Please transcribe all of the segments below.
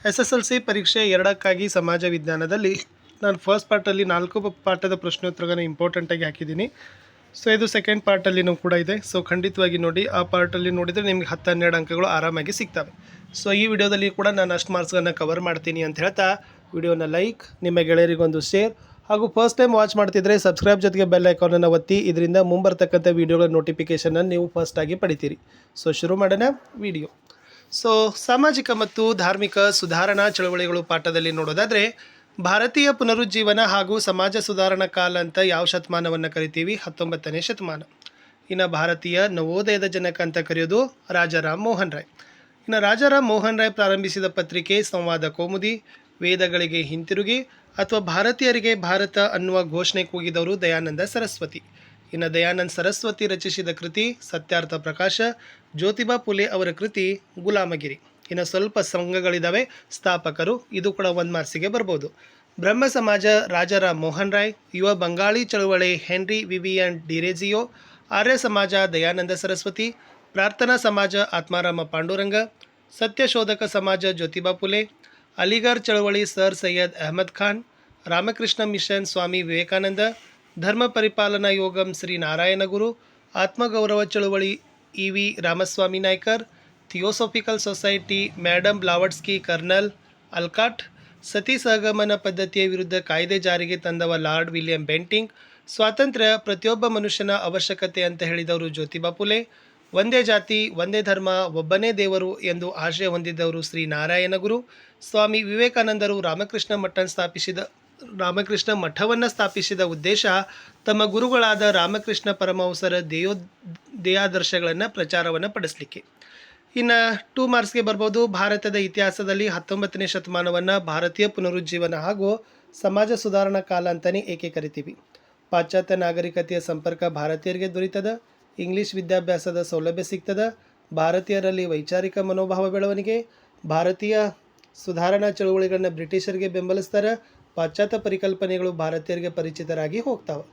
SSLC ಪರೀಕ್ಷೆ 2ಕ್ಕಾಗಿ ಸಮಾಜ ವಿಜ್ಞಾನದಲ್ಲಿ ನಾನು ಫಸ್ಟ್ ಪಾರ್ಟಲ್ಲಿ 4 ಪಾಠದ ಪ್ರಶ್ನೋತ್ತರಗಳನ್ನು ಇಂಪಾರ್ಟೆಂಟಾಗಿ ಹಾಕಿದ್ದೀನಿ. ಸೊ ಇದು ಸೆಕೆಂಡ್ ಪಾರ್ಟಲ್ಲಿನೂ ಕೂಡ ಇದೆ. ಸೊ ಖಂಡಿತವಾಗಿ ನೋಡಿ, ಆ ಪಾರ್ಟಲ್ಲಿ ನೋಡಿದರೆ ನಿಮಗೆ 10-12 ಅಂಕಗಳು ಆರಾಮಾಗಿ ಸಿಗ್ತವೆ. ಸೊ ಈ ವಿಡಿಯೋದಲ್ಲಿ ಕೂಡ ನಾನು ಅಷ್ಟು ಮಾರ್ಕ್ಸ್ಗಳನ್ನು ಕವರ್ ಮಾಡ್ತೀನಿ ಅಂತ ಹೇಳ್ತಾ ವಿಡಿಯೋನ ಲೈಕ್, ನಿಮ್ಮ ಗೆಳೆಯರಿಗೊಂದು ಶೇರ್ ಹಾಗೂ ಫಸ್ಟ್ ಟೈಮ್ ವಾಚ್ ಮಾಡ್ತಿದ್ರೆ ಸಬ್ಸ್ಕ್ರೈಬ್ ಜೊತೆಗೆ ಬೆಲ್ ಐಕಾನನ್ನು ಒತ್ತಿ. ಇದರಿಂದ ಮುಂಬರ್ತಕ್ಕಂಥ ವೀಡಿಯೋಗಳ ನೋಟಿಫಿಕೇಷನನ್ನು ನೀವು ಫಸ್ಟಾಗಿ ಪಡಿತೀರಿ. ಸೊ ಶುರು ಮಾಡೋಣ ವಿಡಿಯೋ. ಸೊ ಸಾಮಾಜಿಕ ಮತ್ತು ಧಾರ್ಮಿಕ ಸುಧಾರಣಾ ಚಳವಳಿಗಳು ಪಾಠದಲ್ಲಿ ನೋಡೋದಾದರೆ, ಭಾರತೀಯ ಪುನರುಜ್ಜೀವನ ಹಾಗೂ ಸಮಾಜ ಸುಧಾರಣಾ ಕಾಲ ಅಂತ ಯಾವ ಶತಮಾನವನ್ನು ಕರಿತೀವಿ? 19ನೇ ಶತಮಾನ. ಇನ್ನು ಭಾರತೀಯ ನವೋದಯದ ಜನಕ ಅಂತ ಕರೆಯೋದು ರಾಜಾರಾಮ್ ಮೋಹನ್ ರಾಯ್. ಇನ್ನು ರಾಜಾರಾಮ್ ಮೋಹನ್ ರಾಯ್ ಪ್ರಾರಂಭಿಸಿದ ಪತ್ರಿಕೆ ಸಂವಾದ ಕೌಮುದಿ, ವೇದಗಳಿಗೆ ಹಿಂತಿರುಗಿ ಅಥವಾ ಭಾರತೀಯರಿಗೆ ಭಾರತ ಅನ್ನುವ ಘೋಷಣೆ ಕೂಗಿದವರು ದಯಾನಂದ ಸರಸ್ವತಿ. ಇನ್ನು ದಯಾನಂದ ಸರಸ್ವತಿ ರಚಿಸಿದ ಕೃತಿ ಸತ್ಯಾರ್ಥ ಪ್ರಕಾಶ, ಜ್ಯೋತಿಬಾ ಫುಲೆ ಅವರ ಕೃತಿ ಗುಲಾಮಗಿರಿ. ಇನ್ನು ಸ್ವಲ್ಪ ಸಂಘಗಳಿದ್ದಾವೆ. ಸ್ಥಾಪಕರು ಇದು ಕೂಡ 1 ಮಾರ್ಕ್ಸಿಗೆ ಬರ್ಬೋದು. ಬ್ರಹ್ಮ ಸಮಾಜ ರಾಜಾರಾಮ್ ಮೋಹನ್ ರಾಯ್, ಯುವ ಬಂಗಾಳಿ ಚಳುವಳಿ ಹೆನ್ರಿ ವಿವಿಯನ್ ಡಿರೇಜಿಯೋ, ಆರ್ಯ ಸಮಾಜ ದಯಾನಂದ ಸರಸ್ವತಿ, ಪ್ರಾರ್ಥನಾ ಸಮಾಜ ಆತ್ಮಾರಾಮ ಪಾಂಡುರಂಗ, ಸತ್ಯಶೋಧಕ ಸಮಾಜ ಜ್ಯೋತಿಬಾ ಫುಲೆ, ಅಲಿಗರ್ ಚಳವಳಿ ಸರ್ ಸೈಯದ್ ಅಹಮದ್ ಖಾನ್, ರಾಮಕೃಷ್ಣ ಮಿಷನ್ ಸ್ವಾಮಿ ವಿವೇಕಾನಂದ, ಧರ್ಮ ಪರಿಪಾಲನಾ ಯೋಗಂ ಶ್ರೀ ನಾರಾಯಣ ಗುರು, ಆತ್ಮಗೌರವ ಚಳವಳಿ E V. Ramaswamy Naicker, Theosophical Society Madam Blavatsky Colonel Olcott, sati ಸಹಗಮನ ಪದ್ಧತಿಯ ವಿರುದ್ಧ ಕಾಯ್ದೆ ಜಾರಿಗೆ ತಂದವ ಲಾರ್ಡ್ ವಿಲಿಯಂ ಬೆಂಟಿಂಗ್, ಸ್ವಾತಂತ್ರ್ಯ ಪ್ರತಿಯೊಬ್ಬ ಮನುಷ್ಯನ ಅವಶ್ಯಕತೆ ಅಂತ ಹೇಳಿದವರು ಜ್ಯೋತಿಬಾ ಫುಲೆ, ಒಂದೇ ಜಾತಿ ಒಂದೇ ಧರ್ಮ ಒಬ್ಬನೇ ದೇವರು ಎಂದು ಆಶಯ ಹೊಂದಿದ್ದವರು ಶ್ರೀ ನಾರಾಯಣ ಗುರು, ಸ್ವಾಮಿ ವಿವೇಕಾನಂದರು ರಾಮಕೃಷ್ಣ ಮಠವನ್ನು ಸ್ಥಾಪಿಸಿದ ಉದ್ದೇಶ ತಮ್ಮ ಗುರುಗಳಾದ ರಾಮಕೃಷ್ಣ ಪರಮಹಂಸರ ದೇಯಾದರ್ಶಗಳನ್ನು ಪ್ರಚಾರವನ್ನು ಪಡಿಸಲಿಕ್ಕೆ. ಇನ್ನು 2 ಮಾರ್ಕ್ಸ್ಗೆ ಬರ್ಬೋದು. ಭಾರತದ ಇತಿಹಾಸದಲ್ಲಿ 19ನೇ ಶತಮಾನವನ್ನು ಭಾರತೀಯ ಪುನರುಜ್ಜೀವನ ಹಾಗೂ ಸಮಾಜ ಸುಧಾರಣಾ ಕಾಲ ಅಂತಲೇ ಏಕೆ ಕರಿತೀವಿ? ಪಾಶ್ಚಾತ್ಯ ನಾಗರಿಕತೆಯ ಸಂಪರ್ಕ ಭಾರತೀಯರಿಗೆ ದೊರೀತದ, ಇಂಗ್ಲೀಷ್ ವಿದ್ಯಾಭ್ಯಾಸದ ಸೌಲಭ್ಯ ಸಿಗ್ತದ, ಭಾರತೀಯರಲ್ಲಿ ವೈಚಾರಿಕ ಮನೋಭಾವ ಬೆಳವಣಿಗೆ, ಭಾರತೀಯ ಸುಧಾರಣಾ ಚಳುವಳಿಗಳನ್ನ ಬ್ರಿಟಿಷರಿಗೆ ಬೆಂಬಲಿಸ್ತಾರೆ, ಪಾಶ್ಚಾತ್ಯ ಪರಿಕಲ್ಪನೆಗಳು ಭಾರತೀಯರಿಗೆ ಪರಿಚಿತರಾಗಿ ಹೋಗ್ತಾವೆ.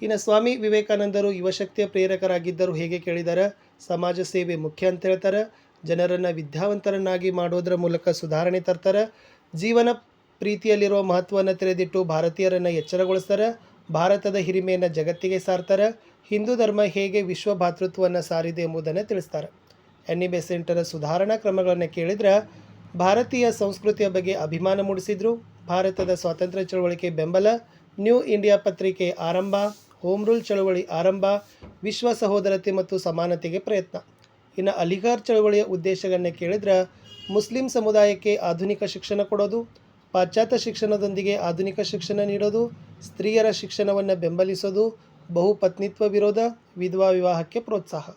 ಇನ್ನು ಸ್ವಾಮಿ ವಿವೇಕಾನಂದರು ಯುವಶಕ್ತಿಯ ಪ್ರೇರಕರಾಗಿದ್ದರು. ಹೇಗೆ ಕೇಳಿದ್ದಾರೆ? ಸಮಾಜ ಸೇವೆ ಮುಖ್ಯ ಅಂತ ಹೇಳ್ತಾರೆ. ಜನರನ್ನು ವಿದ್ಯಾವಂತರನ್ನಾಗಿ ಮಾಡೋದರ ಮೂಲಕ ಸುಧಾರಣೆ ತರ್ತಾರೆ. ಜೀವನ ಪ್ರೀತಿಯಲ್ಲಿರುವ ಮಹತ್ವವನ್ನು ತಿಳಿದಿಟ್ಟು ಭಾರತೀಯರನ್ನು ಎಚ್ಚರಗೊಳಿಸ್ತಾರೆ. ಭಾರತದ ಹಿರಿಮೆಯನ್ನು ಜಗತ್ತಿಗೆ ಸಾರ್ತಾರೆ. ಹಿಂದೂ ಧರ್ಮ ಹೇಗೆ ವಿಶ್ವ ಭಾತೃತ್ವವನ್ನು ಸಾರಿದೆ ಎಂಬುದನ್ನು ತಿಳಿಸ್ತಾರೆ. ಎನ್ ಇ ಬೆಸೆಂಟರ ಸುಧಾರಣಾ ಕ್ರಮಗಳನ್ನು ಕೇಳಿದರೆ ಭಾರತೀಯ ಸಂಸ್ಕೃತಿಯ ಬಗ್ಗೆ ಅಭಿಮಾನ ಮೂಡಿಸಿದ್ರು. ಭಾರತದ ಸ್ವಾತಂತ್ರ್ಯ ಚಳವಳಿಗೆ ಬೆಂಬಲ, ನ್ಯೂ ಇಂಡಿಯಾ ಪತ್ರಿಕೆ ಆರಂಭ, ಹೋಮ್ ರೂಲ್ ಚಳವಳಿ ಆರಂಭ, ವಿಶ್ವ ಸಹೋದರತೆ ಮತ್ತು ಸಮಾನತೆಗೆ ಪ್ರಯತ್ನ. ಇನ್ನು ಅಲಿಗಾರ್ ಚಳವಳಿಯ ಉದ್ದೇಶಗಳನ್ನು ಕೇಳಿದ್ರೆ ಮುಸ್ಲಿಂ ಸಮುದಾಯಕ್ಕೆ ಆಧುನಿಕ ಶಿಕ್ಷಣ ಕೊಡೋದು, ಪಾಶ್ಚಾತ್ಯ ಶಿಕ್ಷಣದೊಂದಿಗೆ ಆಧುನಿಕ ಶಿಕ್ಷಣ ನೀಡೋದು, ಸ್ತ್ರೀಯರ ಶಿಕ್ಷಣವನ್ನು ಬೆಂಬಲಿಸೋದು, ಬಹುಪತ್ನಿತ್ವ ವಿರೋಧ, ವಿಧವಾ ವಿವಾಹಕ್ಕೆ ಪ್ರೋತ್ಸಾಹ.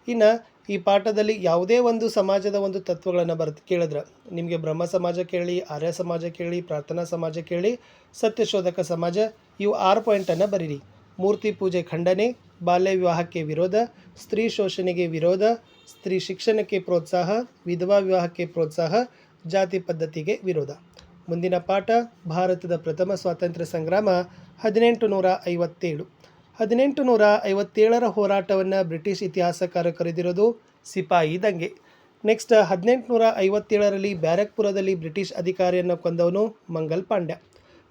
ಇನ್ನು ಈ ಪಾಠದಲ್ಲಿ ಯಾವುದೇ ಒಂದು ಸಮಾಜದ ಒಂದು ತತ್ವಗಳನ್ನು ಕೇಳಿದ್ರೆ ನಿಮಗೆ ಬ್ರಹ್ಮ ಸಮಾಜ ಕೇಳಿ, ಆರ್ಯ ಸಮಾಜ ಕೇಳಿ, ಪ್ರಾರ್ಥನಾ ಸಮಾಜ ಕೇಳಿ, ಸತ್ಯಶೋಧಕ ಸಮಾಜ, ಇವು 6 ಪಾಯಿಂಟನ್ನು ಬರೀರಿ. ಮೂರ್ತಿ ಪೂಜೆ ಖಂಡನೆ, ಬಾಲ್ಯ ವಿವಾಹಕ್ಕೆ ವಿರೋಧ, ಸ್ತ್ರೀ ಶೋಷಣೆಗೆ ವಿರೋಧ, ಸ್ತ್ರೀ ಶಿಕ್ಷಣಕ್ಕೆ ಪ್ರೋತ್ಸಾಹ, ವಿಧವಾ ವಿವಾಹಕ್ಕೆ ಪ್ರೋತ್ಸಾಹ, ಜಾತಿ ಪದ್ಧತಿಗೆ ವಿರೋಧ. ಮುಂದಿನ ಪಾಠ ಭಾರತದ ಪ್ರಥಮ ಸ್ವಾತಂತ್ರ್ಯ ಸಂಗ್ರಾಮ 1857. 1857ರ ಹೋರಾಟವನ್ನು ಬ್ರಿಟಿಷ್ ಇತಿಹಾಸಕಾರ ಕರೆದಿರೋದು ಸಿಪಾಯಿ ದಂಗೆ. ನೆಕ್ಸ್ಟ್ 1857ರಲ್ಲಿ ಬ್ಯಾರಕ್ಪುರದಲ್ಲಿ ಬ್ರಿಟಿಷ್ ಅಧಿಕಾರಿಯನ್ನು ಕೊಂದವನು ಮಂಗಲ್ ಪಾಂಡ್ಯ.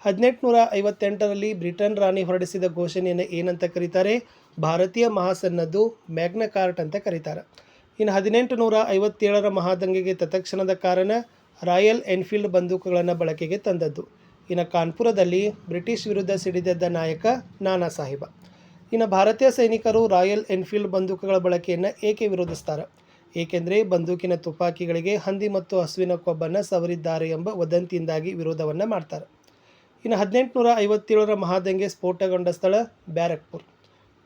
1858ರಲ್ಲಿ ಬ್ರಿಟನ್ ರಾಣಿ ಹೊರಡಿಸಿದ ಘೋಷಣೆಯನ್ನು ಏನಂತ ಕರೀತಾರೆ? ಭಾರತೀಯ ಮಹಾಸನ್ನದ್ದು, ಮ್ಯಾಗ್ನಾ ಕಾರ್ಟ್ ಅಂತ ಕರೀತಾರೆ. ಇನ್ನು 1857ರ ಮಹಾದಂಗೆಗೆ ತತ್ಕ್ಷಣದ ಕಾರಣ ರಾಯಲ್ ಎನ್ಫೀಲ್ಡ್ ಬಂದೂಕುಗಳನ್ನು ಬಳಕೆಗೆ ತಂದದ್ದು. ಇನ್ನು ಕಾನ್ಪುರದಲ್ಲಿ ಬ್ರಿಟಿಷ್ ವಿರುದ್ಧ ಸಿಡಿದೆದ್ದ ನಾಯಕ ನಾನಾ ಸಾಹೇಬ. ಇನ್ನು ಭಾರತೀಯ ಸೈನಿಕರು ರಾಯಲ್ ಎನ್ಫೀಲ್ಡ್ ಬಂದೂಕುಗಳ ಬಳಕೆಯನ್ನು ಏಕೆ ವಿರೋಧಿಸ್ತಾರೆ? ಏಕೆಂದರೆ ಬಂದೂಕಿನ ತುಪಾಕಿಗಳಿಗೆ ಹಂದಿ ಮತ್ತು ಹಸುವಿನ ಕೊಬ್ಬನ್ನು ಸವರಿದ್ದಾರೆ ಎಂಬ ವದಂತಿಯಿಂದಾಗಿ ವಿರೋಧವನ್ನು ಮಾಡ್ತಾರೆ. ಇನ್ನು 1857ರ ಮಹಾದಂಗೆ ಸ್ಫೋಟಗೊಂಡ ಸ್ಥಳ ಬ್ಯಾರಕ್ಪುರ್.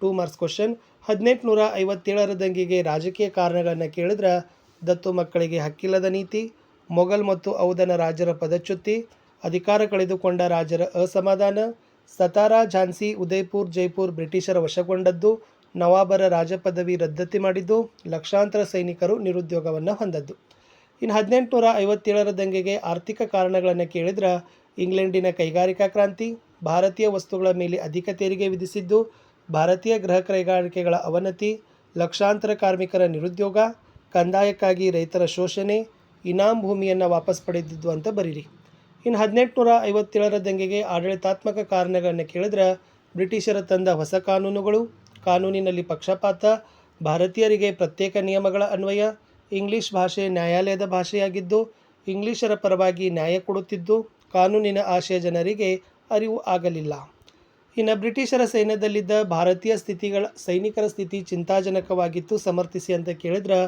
2 ಮಾರ್ಕ್ಸ್ ಕ್ವಶನ್. 1857ರ ದಂಗೆಗೆ ರಾಜಕೀಯ ಕಾರಣಗಳನ್ನು ಕೇಳಿದ್ರೆ ದತ್ತು ಮಕ್ಕಳಿಗೆ ಹಕ್ಕಿಲ್ಲದ ನೀತಿ, ಮೊಘಲ್ ಮತ್ತು ಔಧನ ರಾಜರ ಪದಚ್ಯುತಿ, ಅಧಿಕಾರ ಕಳೆದುಕೊಂಡ ರಾಜರ ಅಸಮಾಧಾನ, ಸತಾರಾ, ಝಾನ್ಸಿ, ಉದಯಪುರ್, ಜೈಪುರ್ ಬ್ರಿಟಿಷರ ವಶಗೊಂಡದ್ದು, ನವಾಬರ ರಾಜಪದವಿ ರದ್ದತಿ ಮಾಡಿದ್ದು, ಲಕ್ಷಾಂತರ ಸೈನಿಕರು ನಿರುದ್ಯೋಗವನ್ನು ಹೊಂದದ್ದು. ಇನ್ನು 1857ರ ದಂಗೆಗೆ ಆರ್ಥಿಕ ಕಾರಣಗಳನ್ನು ಕೇಳಿದ್ರೆ ಇಂಗ್ಲೆಂಡಿನ ಕೈಗಾರಿಕಾ ಕ್ರಾಂತಿ, ಭಾರತೀಯ ವಸ್ತುಗಳ ಮೇಲೆ ಅಧಿಕ ತೆರಿಗೆ ವಿಧಿಸಿದ್ದು, ಭಾರತೀಯ ಗೃಹ ಕೈಗಾರಿಕೆಗಳ ಅವನತಿ, ಲಕ್ಷಾಂತರ ಕಾರ್ಮಿಕರ ನಿರುದ್ಯೋಗ, ಕಂದಾಯಕ್ಕಾಗಿ ರೈತರ ಶೋಷಣೆ, ಇನಾಮ್ ಭೂಮಿಯನ್ನು ವಾಪಸ್ ಪಡೆದಿದ್ದು ಅಂತ ಬರೀರಿ. ಇನ್ನು 1857ರ ದಂಗೆಗೆ ಆಡಳಿತಾತ್ಮಕ ಕಾರಣಗಳನ್ನು ಕೇಳಿದ್ರೆ ಬ್ರಿಟಿಷರ ತಂದ ಹೊಸ ಕಾನೂನುಗಳು, ಕಾನೂನಿನಲ್ಲಿ ಪಕ್ಷಪಾತ, ಭಾರತೀಯರಿಗೆ ಪ್ರತ್ಯೇಕ ನಿಯಮಗಳ ಅನ್ವಯ, ಇಂಗ್ಲಿಷ್ ಭಾಷೆ ನ್ಯಾಯಾಲಯದ ಭಾಷೆಯಾಗಿದ್ದು ಇಂಗ್ಲಿಷರ ಪರವಾಗಿ ನ್ಯಾಯ ಕೊಡುತ್ತಿದ್ದು ಕಾನೂನಿನ ಆಶಯ ಜನರಿಗೆ ಅರಿವು ಆಗಲಿಲ್ಲ. ಇನ್ನು ಬ್ರಿಟಿಷರ ಸೈನ್ಯದಲ್ಲಿದ್ದ ಭಾರತೀಯ ಸೈನಿಕರ ಸ್ಥಿತಿ ಚಿಂತಾಜನಕವಾಗಿತ್ತು ಸಮರ್ಥಿಸಿ ಅಂತ ಕೇಳಿದ್ರೆ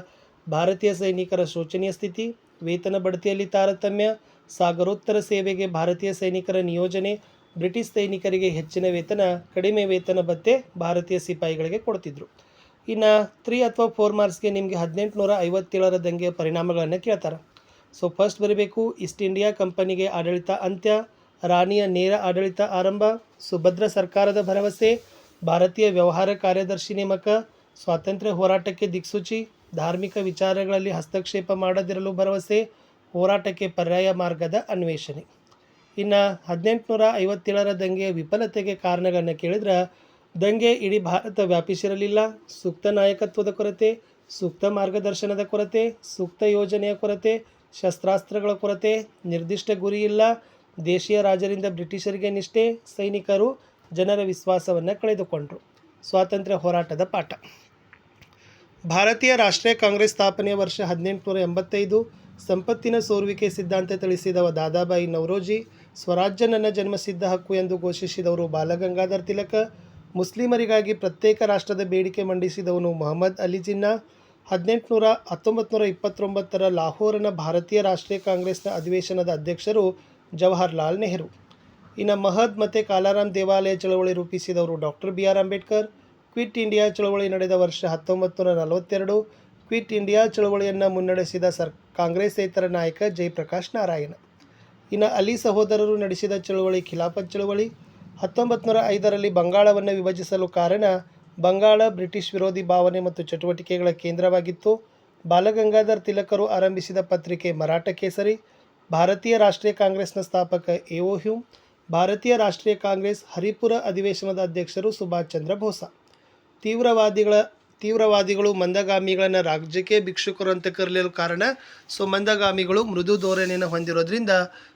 ಭಾರತೀಯ ಸೈನಿಕರ ಶೋಚನೀಯ ಸ್ಥಿತಿ, ವೇತನ ಬಡ್ತಿಯಲ್ಲಿ ತಾರತಮ್ಯ, ಸಾಗರೋತ್ತರ ಸೇವೆಗೆ ಭಾರತೀಯ ಸೈನಿಕರ ನಿಯೋಜನೆ, ಬ್ರಿಟಿಷ್ ಸೈನಿಕರಿಗೆ ಹೆಚ್ಚಿನ ವೇತನ, ಕಡಿಮೆ ವೇತನ ಭತ್ಯೆ ಭಾರತೀಯ ಸಿಪಾಯಿಗಳಿಗೆ ಕೊಡ್ತಿದ್ರು. ಇನ್ನು 3 ಅಥವಾ 4 ಮಾರ್ಕ್ಸ್ಗೆ ನಿಮಗೆ 1857ರ ದಂಗೆಯ ಪರಿಣಾಮಗಳನ್ನು ಕೇಳ್ತಾರೆ. ಸೊ ಫಸ್ಟ್ ಬರೀಬೇಕು, ಈಸ್ಟ್ ಇಂಡಿಯಾ ಕಂಪನಿಗೆ ಆಡಳಿತ ಅಂತ್ಯ, ರಾಣಿಯ ನೇರ ಆಡಳಿತ ಆರಂಭ, ಸುಭದ್ರ ಸರ್ಕಾರದ ಭರವಸೆ, ಭಾರತೀಯ ವ್ಯವಹಾರ ಕಾರ್ಯದರ್ಶಿ ನೇಮಕ, ಸ್ವಾತಂತ್ರ್ಯ ಹೋರಾಟಕ್ಕೆ ದಿಕ್ಸೂಚಿ, ಧಾರ್ಮಿಕ ವಿಚಾರಗಳಲ್ಲಿ ಹಸ್ತಕ್ಷೇಪ ಮಾಡದಿರಲು ಭರವಸೆ, ಹೋರಾಟಕ್ಕೆ ಪರ್ಯಾಯ ಮಾರ್ಗದ ಅನ್ವೇಷಣೆ. ಇನ್ನು 1857ರ ದಂಗೆಯ ವಿಫಲತೆಗೆ ಕಾರಣಗಳನ್ನು ಕೇಳಿದ್ರೆ ದಂಗೆ ಇಡೀ ಭಾರತ ವ್ಯಾಪಿಸಿರಲಿಲ್ಲ, ಸೂಕ್ತ ನಾಯಕತ್ವದ ಕೊರತೆ, ಸೂಕ್ತ ಮಾರ್ಗದರ್ಶನದ ಕೊರತೆ, ಸೂಕ್ತ ಯೋಜನೆಯ ಕೊರತೆ, ಶಸ್ತ್ರಾಸ್ತ್ರಗಳ ಕೊರತೆ, ನಿರ್ದಿಷ್ಟ ಗುರಿ ಇಲ್ಲ, ದೇಶೀಯ ರಾಜರಿಂದ ಬ್ರಿಟಿಷರಿಗೆ ನಿಷ್ಠೆ, ಸೈನಿಕರು ಜನರ ವಿಶ್ವಾಸವನ್ನು ಕಳೆದುಕೊಂಡರು. ಸ್ವಾತಂತ್ರ್ಯ ಹೋರಾಟದ ಪಾಠ. ಭಾರತೀಯ ರಾಷ್ಟ್ರೀಯ ಕಾಂಗ್ರೆಸ್ ಸ್ಥಾಪನೆಯ ವರ್ಷ 1885. ಸಂಪತ್ತಿನ ಸೋರುವಿಕೆ ಸಿದ್ಧಾಂತ ತಿಳಿಸಿದವ ದಾದಾಬಾಯಿ ನವರೋಜಿ. ಸ್ವರಾಜ್ಯ ನನ್ನ ಜನ್ಮಸಿದ್ಧ ಹಕ್ಕು ಎಂದು ಘೋಷಿಸಿದವರು ಬಾಲಗಂಗಾಧರ್ ತಿಲಕ. ಮುಸ್ಲಿಮರಿಗಾಗಿ ಪ್ರತ್ಯೇಕ ರಾಷ್ಟ್ರದ ಬೇಡಿಕೆ ಮಂಡಿಸಿದವನು ಮೊಹಮ್ಮದ್ ಅಲಿ ಜಿನ್ನಾ. 1929ರ ಲಾಹೋರನ ಭಾರತೀಯ ರಾಷ್ಟ್ರೀಯ ಕಾಂಗ್ರೆಸ್ನ ಅಧಿವೇಶನದ ಅಧ್ಯಕ್ಷರು ಜವಾಹರ್ಲಾಲ್ ನೆಹರು. ಇನ್ನು ಮಹದ್ ಮತ್ತು ಕಾಲಾರಾಮ್ ದೇವಾಲಯ ಚಳವಳಿ ರೂಪಿಸಿದವರು doctor BR Ambedkar. Quit India ಚಳವಳಿ ನಡೆದ ವರ್ಷ 1942. ಕ್ವಿಟ್ ಇಂಡಿಯಾ ಚಳವಳಿಯನ್ನು ಮುನ್ನಡೆಸಿದ ಕಾಂಗ್ರೆಸ್ಸೇತರ ನಾಯಕ ಜಯಪ್ರಕಾಶ್ ನಾರಾಯಣ. ಇನ್ನು ಅಲಿ ಸಹೋದರರು ನಡೆಸಿದ ಚಳವಳಿ ಖಿಲಾಫತ್ ಚಳವಳಿ. 1905ರಲ್ಲಿ ಬಂಗಾಳವನ್ನು ವಿಭಜಿಸಲು ಕಾರಣ ಬಂಗಾಳ ಬ್ರಿಟಿಷ್ ವಿರೋಧಿ ಭಾವನೆ ಮತ್ತು ಚಟುವಟಿಕೆಗಳ ಕೇಂದ್ರವಾಗಿತ್ತು. ಬಾಲಗಂಗಾಧರ್ ತಿಲಕರು ಆರಂಭಿಸಿದ ಪತ್ರಿಕೆ ಮರಾಠ ಕೇಸರಿ. ಭಾರತೀಯ ರಾಷ್ಟ್ರೀಯ ಕಾಂಗ್ರೆಸ್ನ ಸ್ಥಾಪಕ A.O. ಹ್ಯೂಮ್. ಭಾರತೀಯ ರಾಷ್ಟ್ರೀಯ ಕಾಂಗ್ರೆಸ್ ಹರಿಪುರ ಅಧಿವೇಶನದ ಅಧ್ಯಕ್ಷರು ಸುಭಾಷ್ ಚಂದ್ರ ಬೋಸ. ತೀವ್ರವಾದಿಗಳು ಮಂದಗಾಮಿಗಳನ್ನು ರಾಜಕೀಯ ಭಿಕ್ಷುಕರು ಅಂತ ಕರೆಯಲು ಕಾರಣ, ಸೊ ಮಂದಗಾಮಿಗಳು ಮೃದು ಧೋರಣೆಯನ್ನು ಹೊಂದಿರೋದ್ರಿಂದ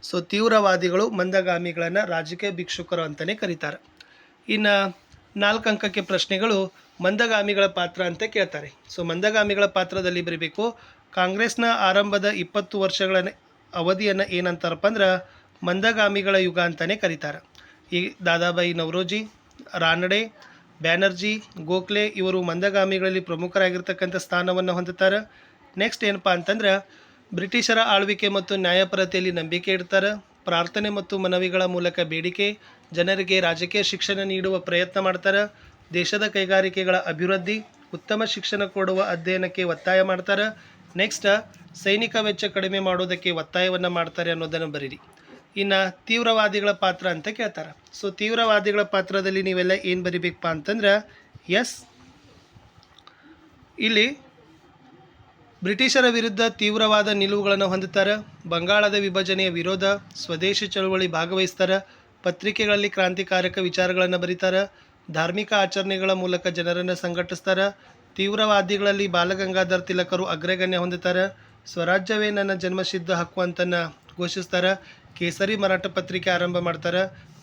ಸೊ ತೀವ್ರವಾದಿಗಳು ಮಂದಗಾಮಿಗಳನ್ನು ರಾಜಕೀಯ ಭಿಕ್ಷುಕರು ಅಂತಲೇ ಕರೀತಾರೆ. ಇನ್ನು 4 ಅಂಕಕ್ಕೆ ಪ್ರಶ್ನೆಗಳು ಮಂದಗಾಮಿಗಳ ಪಾತ್ರ ಅಂತ ಕೇಳ್ತಾರೆ. ಸೊ ಮಂದಗಾಮಿಗಳ ಪಾತ್ರದಲ್ಲಿ ಬರೀಬೇಕು, ಕಾಂಗ್ರೆಸ್ನ ಆರಂಭದ 20 ವರ್ಷಗಳ ಅವಧಿಯನ್ನು ಏನಂತಾರಪ್ಪ ಅಂದ್ರೆ ಮಂದಗಾಮಿಗಳ ಯುಗ ಅಂತಲೇ ಕರೀತಾರೆ. ಈ ದಾದಾಬಾಯಿ ನವರೋಜಿ, ರಾನಡೆ, ಬ್ಯಾನರ್ಜಿ, ಗೋಖಲೆ ಇವರು ಮಂದಗಾಮಿಗಳಲ್ಲಿ ಪ್ರಮುಖರಾಗಿರ್ತಕ್ಕಂಥ ಸ್ಥಾನವನ್ನು ಹೊಂದುತ್ತಾರೆ. ನೆಕ್ಸ್ಟ್ ಏನಪ್ಪ ಅಂತಂದ್ರೆ ಬ್ರಿಟಿಷರ ಆಳ್ವಿಕೆ ಮತ್ತು ನ್ಯಾಯಪರತೆಯಲ್ಲಿ ನಂಬಿಕೆ ಇಡ್ತಾರೆ. ಪ್ರಾರ್ಥನೆ ಮತ್ತು ಮನವಿಗಳ ಮೂಲಕ ಬೇಡಿಕೆ, ಜನರಿಗೆ ರಾಜಕೀಯ ಶಿಕ್ಷಣ ನೀಡುವ ಪ್ರಯತ್ನ ಮಾಡ್ತಾರೆ. ದೇಶದ ಕೈಗಾರಿಕೆಗಳ ಅಭಿವೃದ್ಧಿ, ಉತ್ತಮ ಶಿಕ್ಷಣ ಕೊಡುವ ಅಧ್ಯಯನಕ್ಕೆ ಒತ್ತಾಯ ಮಾಡ್ತಾರೆ. ನೆಕ್ಸ್ಟ್ ಸೈನಿಕ ವೆಚ್ಚ ಕಡಿಮೆ ಮಾಡೋದಕ್ಕೆ ಒತ್ತಾಯವನ್ನು ಮಾಡ್ತಾರೆ ಅನ್ನೋದನ್ನು ಬರೀರಿ. ಇನ್ನು ತೀವ್ರವಾದಿಗಳ ಪಾತ್ರ ಅಂತ ಕೇಳ್ತಾರೆ. ಸೊ ತೀವ್ರವಾದಿಗಳ ಪಾತ್ರದಲ್ಲಿ ನೀವೆಲ್ಲ ಏನು ಬರಿಬೇಕಪ್ಪ ಅಂತಂದ್ರೆ ಇಲ್ಲಿ ಬ್ರಿಟಿಷರ ವಿರುದ್ಧ ತೀವ್ರವಾದ ನಿಲುವುಗಳನ್ನು ಹೊಂದುತ್ತಾರೆ. ಬಂಗಾಳದ ವಿಭಜನೆಯ ವಿರೋಧ, ಸ್ವದೇಶಿ ಚಳವಳಿ ಭಾಗವಹಿಸ್ತಾರೆ. ಪತ್ರಿಕೆಗಳಲ್ಲಿ ಕ್ರಾಂತಿಕಾರಕ ವಿಚಾರಗಳನ್ನು ಬರೀತಾರೆ. ಧಾರ್ಮಿಕ ಆಚರಣೆಗಳ ಮೂಲಕ ಜನರನ್ನು ಸಂಘಟಿಸ್ತಾರೆ. ತೀವ್ರವಾದಿಗಳಲ್ಲಿ ಬಾಲಗಂಗಾಧರ್ ತಿಲಕರು ಅಗ್ರಗಣ್ಯ ಹೊಂದುತ್ತಾರೆ. ಸ್ವರಾಜ್ಯವೇ ನನ್ನ ಜನ್ಮಸಿದ್ಧ ಹಕ್ಕು ಅಂತನ್ನು ಘೋಷಿಸ್ತಾರೆ. ಕೇಸರಿ ಮರಾಠ ಪತ್ರಿಕೆ ಆರಂಭ ಮಾಡ್ತಾರೆ.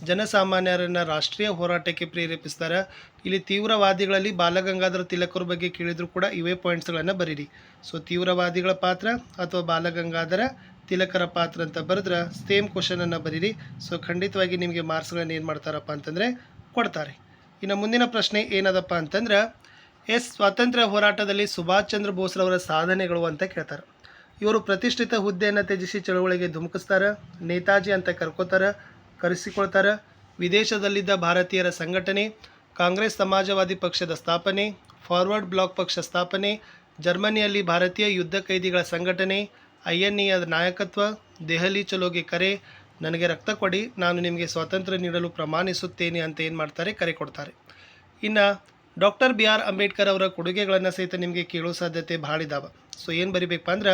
ಜನಸಾಮಾನ್ಯರನ್ನು ರಾಷ್ಟ್ರೀಯ ಹೋರಾಟಕ್ಕೆ ಪ್ರೇರೇಪಿಸ್ತಾರೆ. ಇಲ್ಲಿ ತೀವ್ರವಾದಿಗಳಲ್ಲಿ ಬಾಲಗಂಗಾಧರ ತಿಲಕರ ಬಗ್ಗೆ ಕೇಳಿದ್ರು ಕೂಡ ಇವೇ ಪಾಯಿಂಟ್ಸ್ಗಳನ್ನು ಬರೀರಿ. ಸೊ ತೀವ್ರವಾದಿಗಳ ಪಾತ್ರ ಅಥವಾ ಬಾಲಗಂಗಾಧರ ತಿಲಕರ ಪಾತ್ರ ಅಂತ ಬರೆದ್ರೆ ಸೇಮ್ ಕ್ವಶನನ್ನು ಬರೀರಿ. ಸೊ ಖಂಡಿತವಾಗಿ ನಿಮಗೆ ಮಾರ್ಕ್ಸ್ಗಳನ್ನು ಏನು ಮಾಡ್ತಾರಪ್ಪ ಅಂತಂದರೆ ಕೊಡ್ತಾರೆ. ಇನ್ನು ಮುಂದಿನ ಪ್ರಶ್ನೆ ಏನದಪ್ಪ ಅಂತಂದ್ರೆ ಸ್ವಾತಂತ್ರ್ಯ ಹೋರಾಟದಲ್ಲಿ ಸುಭಾಷ್ ಚಂದ್ರ ಬೋಸ್ರವರ ಸಾಧನೆಗಳು ಅಂತ ಕೇಳ್ತಾರೆ. ಇವರು ಪ್ರತಿಷ್ಠಿತ ಹುದ್ದೆಯನ್ನು ತ್ಯಜಿಸಿ ಚಳವಳಿಗೆ ಧುಮುಕಿಸ್ತಾರೆ. ನೇತಾಜಿ ಅಂತ ಕರೆಸಿಕೊಳ್ತಾರೆ. ವಿದೇಶದಲ್ಲಿದ್ದ ಭಾರತೀಯರ ಸಂಘಟನೆ, ಕಾಂಗ್ರೆಸ್ ಸಮಾಜವಾದಿ ಪಕ್ಷದ ಸ್ಥಾಪನೆ, ಫಾರ್ವರ್ಡ್ ಬ್ಲಾಕ್ ಪಕ್ಷ ಸ್ಥಾಪನೆ, ಜರ್ಮನಿಯಲ್ಲಿ ಭಾರತೀಯ ಯುದ್ಧ ಕೈದಿಗಳ ಸಂಘಟನೆ, INA ನಾಯಕತ್ವ, ದೆಹಲಿ ಚಲೋಗೆ ಕರೆ, ನನಗೆ ರಕ್ತ ಕೊಡಿ, ನಾನು ನಿಮಗೆ ಸ್ವಾತಂತ್ರ್ಯ ನೀಡಲು ಪ್ರಮಾಣಿಸುತ್ತೇನೆ ಅಂತ ಏನು ಮಾಡ್ತಾರೆ, ಕರೆ ಕೊಡ್ತಾರೆ. ಇನ್ನು ಡಾಕ್ಟರ್ BR ಅಂಬೇಡ್ಕರ್ ಅವರ ಕೊಡುಗೆಗಳನ್ನು ಸಹಿತ ನಿಮಗೆ ಕೇಳೋ ಸಾಧ್ಯತೆ ಭಾಳ ಇದ್ದಾವೆ. ಸೊ ಏನು ಬರಿಬೇಕಪ್ಪ ಅಂದ್ರೆ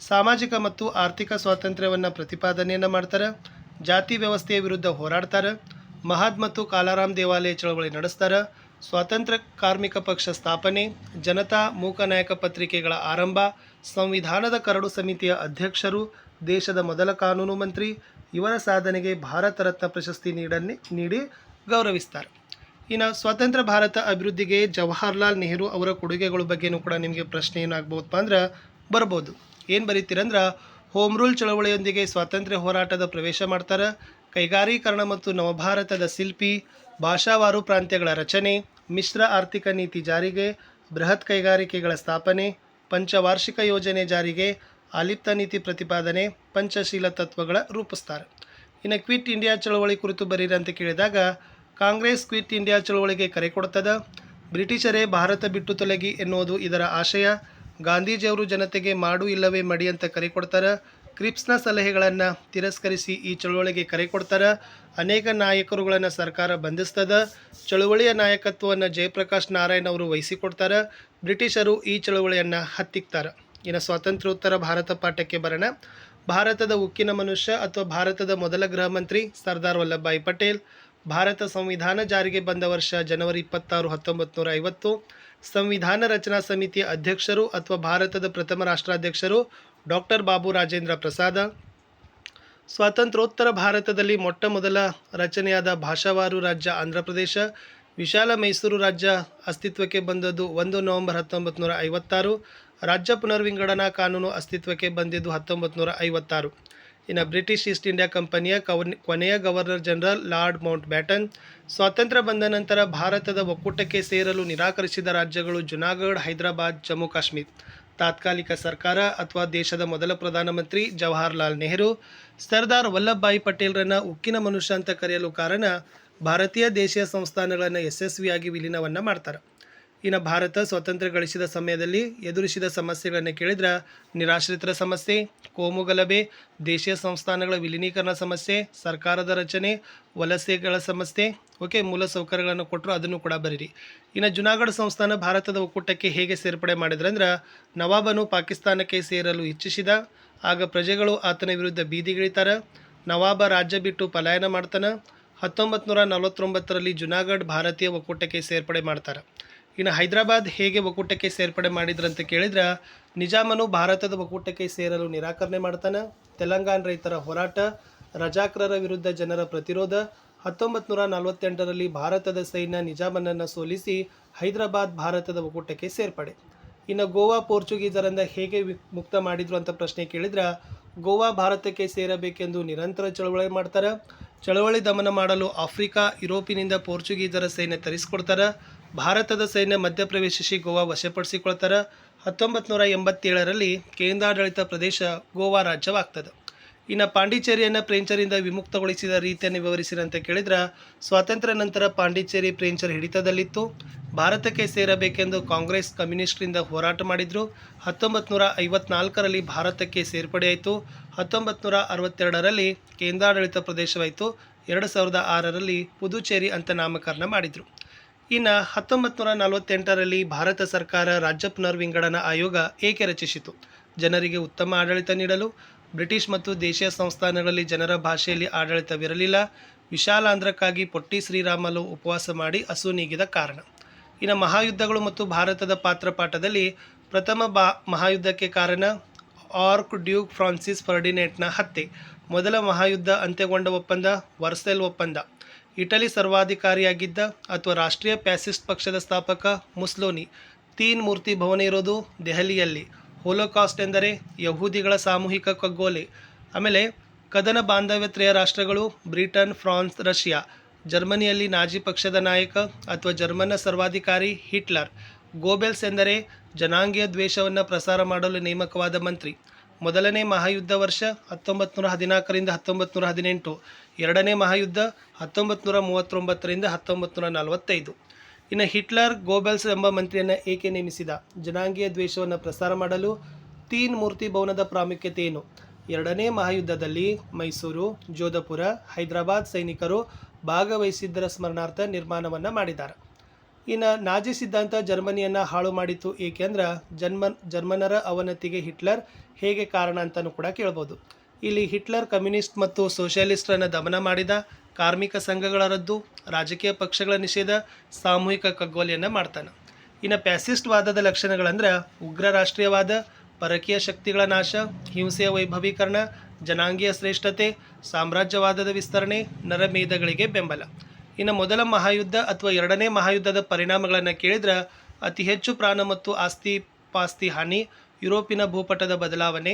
ಸಾಮಾಜಿಕ ಮತ್ತು ಆರ್ಥಿಕ ಸ್ವಾತಂತ್ರ್ಯವನ್ನು ಪ್ರತಿಪಾದನೆಯನ್ನು ಮಾಡ್ತಾರೆ. ಜಾತಿ ವ್ಯವಸ್ಥೆಯ ವಿರುದ್ಧ ಹೋರಾಡ್ತಾರೆ. ಮಹದ್ ಮತ್ತು ಕಾಲಾರಾಮ್ ದೇವಾಲಯ ಚಳವಳಿ ನಡೆಸ್ತಾರೆ. ಸ್ವಾತಂತ್ರ್ಯ ಕಾರ್ಮಿಕ ಪಕ್ಷ ಸ್ಥಾಪನೆ, ಜನತಾ ಮೂಕನಾಯಕ ಪತ್ರಿಕೆಗಳ ಆರಂಭ, ಸಂವಿಧಾನದ ಕರಡು ಸಮಿತಿಯ ಅಧ್ಯಕ್ಷರು, ದೇಶದ ಮೊದಲ ಕಾನೂನು ಮಂತ್ರಿ. ಇವರ ಸಾಧನೆಗೆ ಭಾರತ ರತ್ನ ಪ್ರಶಸ್ತಿ ನೀಡಿ ಗೌರವಿಸ್ತಾರೆ. ಇನ್ನು ಸ್ವತಂತ್ರ ಭಾರತ ಅಭಿವೃದ್ಧಿಗೆ ಜವಾಹರ್ಲಾಲ್ ನೆಹರು ಅವರ ಕೊಡುಗೆಗಳ ಬಗ್ಗೆನೂ ಕೂಡ ನಿಮಗೆ ಪ್ರಶ್ನೆ ಏನಾಗ್ಬೋದಪ್ಪ ಅಂದ್ರೆ ಬರ್ಬೋದು. ಏನು ಬರೀತೀರಂದ್ರೆ, ಹೋಮ್ ರೂಲ್ ಚಳವಳಿಯೊಂದಿಗೆ ಸ್ವಾತಂತ್ರ್ಯ ಹೋರಾಟದ ಪ್ರವೇಶ ಮಾಡ್ತಾರೆ. ಕೈಗಾರೀಕರಣ ಮತ್ತು ನವಭಾರತದ ಶಿಲ್ಪಿ, ಭಾಷಾವಾರು ಪ್ರಾಂತ್ಯಗಳ ರಚನೆ, ಮಿಶ್ರ ಆರ್ಥಿಕ ನೀತಿ ಜಾರಿಗೆ, ಬೃಹತ್ ಕೈಗಾರಿಕೆಗಳ ಸ್ಥಾಪನೆ, ಪಂಚವಾರ್ಷಿಕ ಯೋಜನೆ ಜಾರಿಗೆ, ಆಲಿಪ್ತ ನೀತಿ ಪ್ರತಿಪಾದನೆ, ಪಂಚಶೀಲ ತತ್ವಗಳ ರೂಪಿಸ್ತಾರೆ. ಇನ್ನು ಕ್ವಿಟ್ ಇಂಡಿಯಾ ಚಳವಳಿ ಕುರಿತು ಬರೀರಿ ಅಂತ ಕೇಳಿದಾಗ, ಕಾಂಗ್ರೆಸ್ ಕ್ವಿಟ್ ಇಂಡಿಯಾ ಚಳವಳಿಗೆ ಕರೆ ಕೊಡ್ತದೆ. ಬ್ರಿಟಿಷರೇ ಭಾರತ ಬಿಟ್ಟು ತೊಲಗಿ ಎನ್ನುವುದು ಇದರ ಆಶಯ. ಗಾಂಧೀಜಿಯವರು ಜನತೆಗೆ ಮಾಡು ಇಲ್ಲವೇ ಮಡಿ ಅಂತ ಕರೆ ಕೊಡ್ತಾರೆ. ಕ್ರಿಪ್ಸ್ನ ಸಲಹೆಗಳನ್ನು ತಿರಸ್ಕರಿಸಿ ಈ ಚಳವಳಿಗೆ ಕರೆ ಕೊಡ್ತಾರೆ. ಅನೇಕ ನಾಯಕರುಗಳನ್ನು ಸರ್ಕಾರ ಬಂಧಿಸ್ತದ. ಚಳವಳಿಯ ನಾಯಕತ್ವವನ್ನು ಜಯಪ್ರಕಾಶ್ ನಾರಾಯಣ್ ಅವರು ವಹಿಸಿಕೊಡ್ತಾರೆ. ಬ್ರಿಟಿಷರು ಈ ಚಳವಳಿಯನ್ನು ಹತ್ತಿಕ್ತಾರೆ. ಇನ್ನು ಸ್ವಾತಂತ್ರ್ಯೋತ್ತರ ಭಾರತ ಪಾಠಕ್ಕೆ ಬರೋಣ. ಭಾರತದ ಉಕ್ಕಿನ ಮನುಷ್ಯ ಅಥವಾ ಭಾರತದ ಮೊದಲ ಗೃಹ ಮಂತ್ರಿ ಸರ್ದಾರ್ ವಲ್ಲಭಭಾಯಿ ಪಟೇಲ್. ಭಾರತ ಸಂವಿಧಾನ ಜಾರಿಗೆ ಬಂದ ವರ್ಷ ಜನವರಿ 26, 1950. ಸಂವಿಧಾನ ರಚನಾ ಸಮಿತಿಯ ಅಧ್ಯಕ್ಷರು ಅಥವಾ ಭಾರತದ ಪ್ರಥಮ ರಾಷ್ಟ್ರಾಧ್ಯಕ್ಷರು ಡಾಕ್ಟರ್ ಬಾಬು ರಾಜೇಂದ್ರ ಪ್ರಸಾದ. ಸ್ವಾತಂತ್ರ್ಯೋತ್ತರ ಭಾರತದಲ್ಲಿ ಮೊಟ್ಟ ಮೊದಲ ರಚನೆಯಾದ ಭಾಷಾವಾರು ರಾಜ್ಯ ಆಂಧ್ರ ಪ್ರದೇಶ. ವಿಶಾಲ ಮೈಸೂರು ರಾಜ್ಯ ಅಸ್ತಿತ್ವಕ್ಕೆ ಬಂದದ್ದು 1 ನವೆಂಬರ್ 1956. ರಾಜ್ಯ ಪುನರ್ವಿಂಗಡಣಾ ಕಾನೂನು ಅಸ್ತಿತ್ವಕ್ಕೆ ಬಂದಿದ್ದು 1956. ಇನ್ನು ಬ್ರಿಟಿಷ್ ಈಸ್ಟ್ ಇಂಡಿಯಾ ಕಂಪನಿಯ ಕೊನೆಯ governor general lord Mount baton. ಸ್ವಾತಂತ್ರ್ಯ ಬಂದ ನಂತರ ಭಾರತದ ಒಕ್ಕೂಟಕ್ಕೆ ಸೇರಲು ನಿರಾಕರಿಸಿದ ರಾಜ್ಯಗಳು ಜುನಾಗಢ, ಹೈದರಾಬಾದ್, ಜಮ್ಮು ಕಾಶ್ಮೀರ್. ತಾತ್ಕಾಲಿಕ ಸರ್ಕಾರ ಅಥವಾ ದೇಶದ ಮೊದಲ ಪ್ರಧಾನಮಂತ್ರಿ ಜವಾಹರ್ಲಾಲ್ ನೆಹರು. ಸರ್ದಾರ್ ವಲ್ಲಭಭಾಯಿ ಪಟೇಲ್ರನ್ನು ಉಕ್ಕಿನ ಮನುಷ್ಯ ಅಂತ ಕರೆಯಲು ಕಾರಣ, ಭಾರತೀಯ ದೇಶೀಯ ಸಂಸ್ಥಾನಗಳನ್ನು ಯಶಸ್ವಿಯಾಗಿ ವಿಲೀನವನ್ನು ಮಾಡ್ತಾರೆ. ಇನ್ನು ಭಾರತ ಸ್ವಾತಂತ್ರ್ಯ ಗಳಿಸಿದ ಸಮಯದಲ್ಲಿ ಎದುರಿಸಿದ ಸಮಸ್ಯೆಗಳನ್ನು ಕೇಳಿದ್ರೆ, ನಿರಾಶ್ರಿತರ ಸಮಸ್ಯೆ, ಕೋಮುಗಲಭೆ, ದೇಶೀಯ ಸಂಸ್ಥಾನಗಳ ವಿಲೀನೀಕರಣ ಸಮಸ್ಯೆ, ಸರ್ಕಾರದ ರಚನೆ, ವಲಸೆಗಳ ಸಮಸ್ಯೆ. ಮೂಲಸೌಕರ್ಯಗಳನ್ನು ಕೊಟ್ಟರು, ಅದನ್ನು ಕೂಡ ಬರೀರಿ. ಇನ್ನು ಜುನಾಗಢ ಸಂಸ್ಥಾನ ಭಾರತದ ಒಕ್ಕೂಟಕ್ಕೆ ಹೇಗೆ ಸೇರ್ಪಡೆ ಮಾಡಿದ್ರಂದ್ರೆ, ನವಾಬನು ಪಾಕಿಸ್ತಾನಕ್ಕೆ ಸೇರಲು ಇಚ್ಛಿಸಿದ. ಆಗ ಪ್ರಜೆಗಳು ಆತನ ವಿರುದ್ಧ ಬೀದಿಗಿಳಿತಾರೆ. ನವಾಬ ರಾಜ್ಯ ಬಿಟ್ಟು ಪಲಾಯನ ಮಾಡ್ತಾನೆ. 1949ರಲ್ಲಿ ಜುನಾಗಢ ಭಾರತೀಯ ಒಕ್ಕೂಟಕ್ಕೆ ಸೇರ್ಪಡೆ ಮಾಡ್ತಾರೆ. ಇನ್ನು ಹೈದರಾಬಾದ್ ಹೇಗೆ ಒಕ್ಕೂಟಕ್ಕೆ ಸೇರ್ಪಡೆ ಮಾಡಿದ್ರಂತ ಕೇಳಿದ್ರೆ, ನಿಜಾಮನು ಭಾರತದ ಒಕ್ಕೂಟಕ್ಕೆ ಸೇರಲು ನಿರಾಕರಣೆ ಮಾಡ್ತಾನೆ. ತೆಲಂಗಾಣ ರೈತರ ಹೋರಾಟ, ರಜಾಕರರ ವಿರುದ್ಧ ಜನರ ಪ್ರತಿರೋಧ. 1948ರಲ್ಲಿ ಭಾರತದ ಸೈನ್ಯ ನಿಜಾಮನನ್ನು ಸೋಲಿಸಿ ಹೈದರಾಬಾದ್ ಭಾರತದ ಒಕ್ಕೂಟಕ್ಕೆ ಸೇರ್ಪಡೆ. ಇನ್ನು ಗೋವಾ ಪೋರ್ಚುಗೀಸರಿಂದ ಹೇಗೆ ಮುಕ್ತ ಮಾಡಿದ್ರು ಅಂತ ಪ್ರಶ್ನೆ ಕೇಳಿದ್ರೆ, ಗೋವಾ ಭಾರತಕ್ಕೆ ಸೇರಬೇಕೆಂದು ನಿರಂತರ ಚಳವಳಿ ಮಾಡ್ತಾರೆ. ಚಳವಳಿ ದಮನ ಮಾಡಲು ಆಫ್ರಿಕಾ, ಯುರೋಪಿನಿಂದ ಪೋರ್ಚುಗೀಸರ ಸೈನ್ಯ ತರಿಸ್ಕೊಡ್ತಾರೆ. ಭಾರತದ ಸೈನ್ಯ ಮಧ್ಯಪ್ರವೇಶಿಸಿ ಗೋವಾ ವಶಪಡಿಸಿಕೊಳ್ತಾರೆ. 1987ರಲ್ಲಿ ಕೇಂದ್ರಾಡಳಿತ ಪ್ರದೇಶ ಗೋವಾ ರಾಜ್ಯವಾಗ್ತದೆ. ಇನ್ನು ಪಾಂಡಿಚೇರಿಯನ್ನು ಫ್ರೆಂಚರಿಂದ ವಿಮುಕ್ತಗೊಳಿಸಿದ ರೀತಿಯನ್ನು ವಿವರಿಸಿರಿ ಅಂತ ಕೇಳಿದ್ರೆ, ಸ್ವಾತಂತ್ರ್ಯ ನಂತರ ಪಾಂಡಿಚೇರಿ ಫ್ರೆಂಚರ ಹಿಡಿತದಲ್ಲಿತ್ತು. ಭಾರತಕ್ಕೆ ಸೇರಬೇಕೆಂದು ಕಾಂಗ್ರೆಸ್ ಕಮ್ಯುನಿಸ್ಟ್ರಿಂದ ಹೋರಾಟ ಮಾಡಿದರು. 1954ರಲ್ಲಿ ಭಾರತಕ್ಕೆ ಸೇರ್ಪಡೆಯಾಯಿತು. 1962ರಲ್ಲಿ ಕೇಂದ್ರಾಡಳಿತ ಪ್ರದೇಶವಾಯಿತು. 2006ರಲ್ಲಿ ಪುದುಚೇರಿ ಅಂತ ನಾಮಕರಣ ಮಾಡಿದರು. ಇನ್ನು 1948ರಲ್ಲಿ ಭಾರತ ಸರ್ಕಾರ ರಾಜ್ಯ ಪುನರ್ವಿಂಗಡಣಾ ಆಯೋಗ ಏಕೆ ರಚಿಸಿತು? ಜನರಿಗೆ ಉತ್ತಮ ಆಡಳಿತ ನೀಡಲು. ಬ್ರಿಟಿಷ್ ಮತ್ತು ದೇಶೀಯ ಸಂಸ್ಥಾನಗಳಲ್ಲಿ ಜನರ ಭಾಷೆಯಲ್ಲಿ ಆಡಳಿತವಿರಲಿಲ್ಲ. ವಿಶಾಲಾಂಧ್ರಕ್ಕಾಗಿ ಪೊಟ್ಟಿ ಶ್ರೀರಾಮಲು ಉಪವಾಸ ಮಾಡಿ ಹಸು ನೀಗಿದ ಕಾರಣ. ಇನ್ನು ಮಹಾಯುದ್ಧಗಳು ಮತ್ತು ಭಾರತದ ಪಾತ್ರಪಾಠದಲ್ಲಿ ಪ್ರಥಮ ಮಹಾಯುದ್ಧಕ್ಕೆ ಕಾರಣ ಆರ್ಕ್ ಡ್ಯೂಕ್ ಫ್ರಾನ್ಸಿಸ್ ಫರ್ಡಿನೆಂಟ್ನ ಹತ್ಯೆ. ಮೊದಲ ಮಹಾಯುದ್ಧ ಅಂತ್ಯಗೊಂಡ ಒಪ್ಪಂದ ವರ್ಸೆಲ್ ಒಪ್ಪಂದ. ಇಟಲಿ ಸರ್ವಾಧಿಕಾರಿಯಾಗಿದ್ದ ಅಥವಾ ರಾಷ್ಟ್ರೀಯ ಫ್ಯಾಸಿಸ್ಟ್ ಪಕ್ಷದ ಸ್ಥಾಪಕ ಮುಸ್ಸೋಲಿನಿ. ತೀನ್ ಮೂರ್ತಿ ಭವನ ಇರೋದು ದೆಹಲಿಯಲ್ಲಿ. ಹೋಲೋಕಾಸ್ಟ್ ಎಂದರೆ ಯಹೂದಿಗಳ ಸಾಮೂಹಿಕ ಕಗ್ಗೊಲೆ. ಆಮೇಲೆ ಕದನ ಬಾಂಧವ್ಯತ್ರಯ ರಾಷ್ಟ್ರಗಳು ಬ್ರಿಟನ್, ಫ್ರಾನ್ಸ್, ರಷ್ಯಾ. ಜರ್ಮನಿಯಲ್ಲಿ ನಾಜಿ ಪಕ್ಷದ ನಾಯಕ ಅಥವಾ ಜರ್ಮನ್ನ ಸರ್ವಾಧಿಕಾರಿ ಹಿಟ್ಲರ್. ಗೋಬೆಲ್ಸ್ ಎಂದರೆ ಜನಾಂಗೀಯ ದ್ವೇಷವನ್ನು ಪ್ರಸಾರ ಮಾಡಲು ನೇಮಕವಾದ ಮಂತ್ರಿ. ಮೊದಲನೇ ಮಹಾಯುದ್ಧ ವರ್ಷ 1914ರಿಂದ 1918. ಎರಡನೇ ಮಹಾಯುದ್ಧ 1939ರಿಂದ 1945. ಇನ್ನು ಹಿಟ್ಲರ್ ಗೋಬೆಲ್ಸ್ ಎಂಬ ಮಂತ್ರಿಯನ್ನು ಏಕೆ ನೇಮಿಸಿದ? ಜನಾಂಗೀಯ ದ್ವೇಷವನ್ನು ಪ್ರಸಾರ ಮಾಡಲು. ತೀನ್ ಮೂರ್ತಿ ಭವನದ ಪ್ರಾಮುಖ್ಯತೆ ಏನು? ಎರಡನೇ ಮಹಾಯುದ್ಧದಲ್ಲಿ ಮೈಸೂರು, ಜೋಧಪುರ, ಹೈದರಾಬಾದ್ ಸೈನಿಕರು ಭಾಗವಹಿಸಿದ್ದರ ಸ್ಮರಣಾರ್ಥ ನಿರ್ಮಾಣವನ್ನು ಮಾಡಿದ್ದಾರೆ. ಇನ್ನು ನಾಜಿ ಸಿದ್ಧಾಂತ ಜರ್ಮನಿಯನ್ನು ಹಾಳು ಮಾಡಿತು ಏಕೆಂದ್ರೆ ಜರ್ಮನರ ಅವನತಿಗೆ ಹಿಟ್ಲರ್ ಹೇಗೆ ಕಾರಣ ಅಂತಲೂ ಕೂಡ ಕೇಳ್ಬೋದು. ಇಲ್ಲಿ ಹಿಟ್ಲರ್ ಕಮ್ಯುನಿಸ್ಟ್ ಮತ್ತು ಸೋಷಿಯಲಿಸ್ಟರನ್ನು ದಮನ ಮಾಡಿದ. ಕಾರ್ಮಿಕ ಸಂಘಗಳ ರದ್ದು, ರಾಜಕೀಯ ಪಕ್ಷಗಳ ನಿಷೇಧ, ಸಾಮೂಹಿಕ ಕಗ್ಗೊಲೆಯನ್ನು ಮಾಡ್ತಾನೆ. ಇನ್ನು ಫ್ಯಾಸಿಸ್ಟ್ ವಾದದ ಲಕ್ಷಣಗಳಂದ್ರೆ ಉಗ್ರ ರಾಷ್ಟ್ರೀಯವಾದ, ಪರಕೀಯ ಶಕ್ತಿಗಳ ನಾಶ, ಹಿಂಸೆಯ ವೈಭವೀಕರಣ, ಜನಾಂಗೀಯ ಶ್ರೇಷ್ಠತೆ, ಸಾಮ್ರಾಜ್ಯವಾದದ ವಿಸ್ತರಣೆ, ನರಮೇಧಗಳಿಗೆ ಬೆಂಬಲ. ಇನ್ನು ಮೊದಲ ಮಹಾಯುದ್ಧ ಅಥವಾ ಎರಡನೇ ಮಹಾಯುದ್ಧದ ಪರಿಣಾಮಗಳನ್ನು ಕೇಳಿದ್ರೆ ಅತಿ ಹೆಚ್ಚು ಪ್ರಾಣ ಮತ್ತು ಆಸ್ತಿ ಪಾಸ್ತಿ ಹಾನಿ, ಯುರೋಪಿನ ಭೂಪಟದ ಬದಲಾವಣೆ,